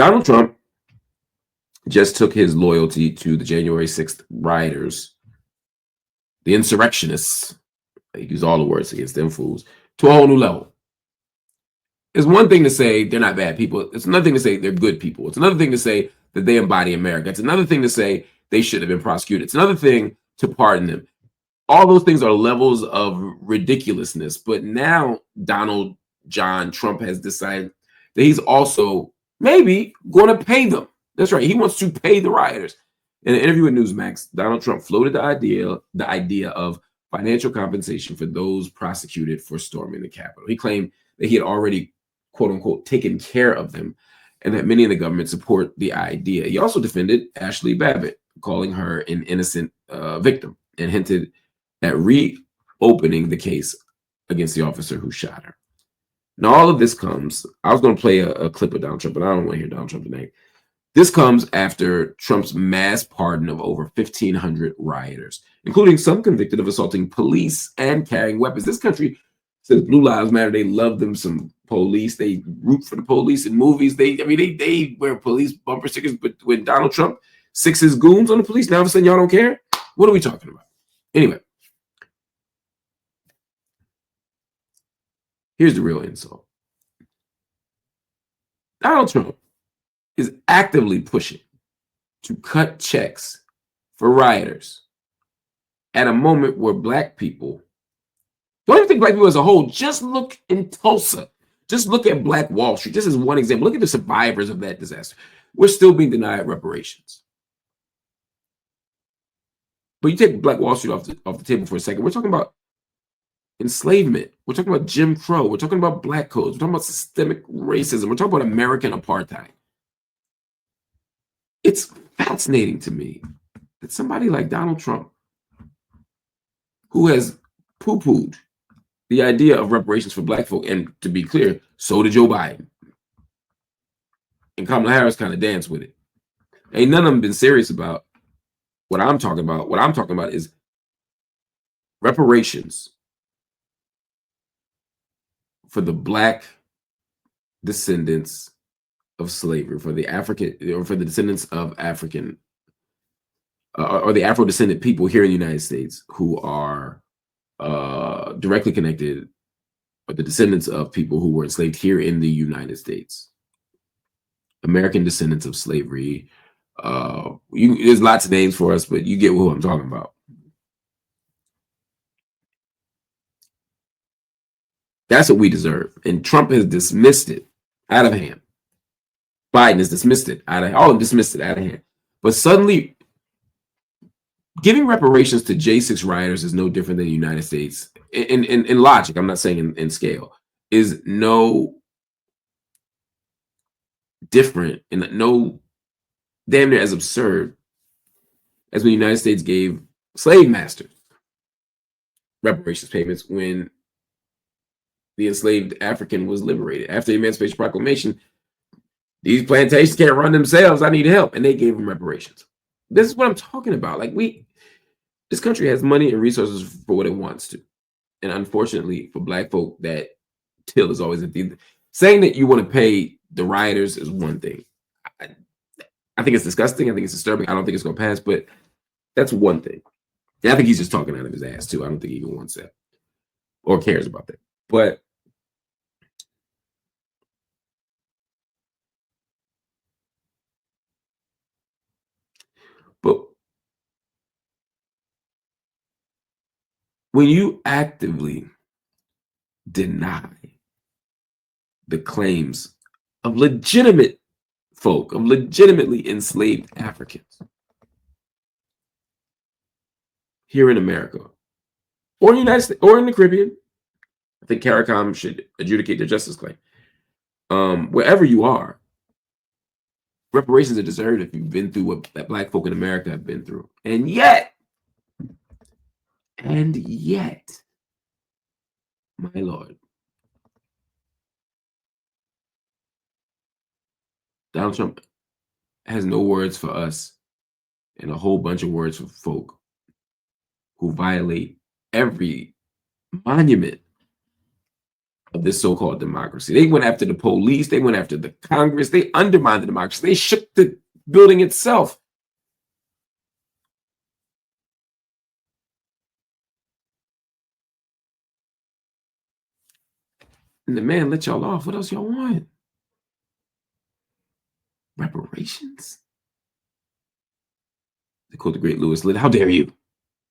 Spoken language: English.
Donald Trump just took his loyalty to the January 6th rioters, the insurrectionists, I use all the words against them fools, to a whole new level. It's one thing to say they're not bad people. It's another thing to say they're good people. It's another thing to say that they embody America. It's another thing to say they should have been prosecuted. It's another thing to pardon them. All those things are levels of ridiculousness. But now Donald John Trump has decided that he's also maybe going to pay them. That's right. He wants to pay the rioters. In an interview with Newsmax, Donald Trump floated the idea of financial compensation for those prosecuted for storming the Capitol. He claimed that he had already, quote unquote, taken care of them, and that many in the government support the idea. He also defended Ashley Babbitt, calling her an innocent victim, and hinted at reopening the case against the officer who shot her. Now, all of this comes, I was going to play a clip of Donald Trump, but I don't want to hear Donald Trump tonight. This comes after Trump's mass pardon of over 1,500 rioters, including some convicted of assaulting police and carrying weapons. This country says Blue Lives Matter. They love them some police. They root for the police in movies. They wear police bumper stickers. But when Donald Trump sicks his goons on the police, now all of a sudden y'all don't care? What are we talking about? Anyway, here's the real insult. Donald Trump is actively pushing to cut checks for rioters at a moment where Black people, don't even think Black people as a whole, just look in Tulsa. Just look at Black Wall Street. This is one example. Look at the survivors of that disaster. We're still being denied reparations. But you take Black Wall Street off the table for a second. We're talking about enslavement. We're talking about Jim Crow. We're talking about Black codes. We're talking about systemic racism. We're talking about American apartheid. It's fascinating to me that somebody like Donald Trump, who has poo-pooed the idea of reparations for Black folk, and to be clear, so did Joe Biden, and Kamala Harris kind of danced with it. Ain't none of them been serious about what I'm talking about. What I'm talking about is reparations for the Black descendants of slavery, for the African, or for the descendants of African, or the Afro-descendant people here in the United States who are directly connected, or the descendants of people who were enslaved here in the United States. American descendants of slavery. There's lots of names for us, but you get who I'm talking about. That's what we deserve. And Trump has dismissed it out of hand. Biden has dismissed it out of hand. All of them dismissed it out of hand. But suddenly, giving reparations to J6 rioters is no different than the United States. In logic, I'm not saying in scale, is no different and no damn near as absurd as when the United States gave slave masters reparations payments when the enslaved African was liberated. After the Emancipation Proclamation, these plantations can't run themselves. I need help. And they gave them reparations. This is what I'm talking about. Like, this country has money and resources for what it wants to. And unfortunately for Black folk, that till is always empty. Saying that you want to pay the rioters is one thing. I think it's disgusting. I think it's disturbing. I don't think it's going to pass, but that's one thing. And I think he's just talking out of his ass too. I don't think he even wants that or cares about that. But when you actively deny the claims of legitimate folk, of legitimately enslaved Africans here in America, or in the United States, or in the Caribbean, I think CARICOM should adjudicate their justice claim. Wherever you are, reparations are deserved if you've been through what that Black folk in America have been through. And yet, my Lord, Donald Trump has no words for us and a whole bunch of words for folk who violate every monument of this so-called democracy. They went after the police. They went after the Congress. They undermined the democracy. They shook the building itself. And the man let y'all off. What else y'all want? Reparations? They called the great Lewis Litt. How dare you?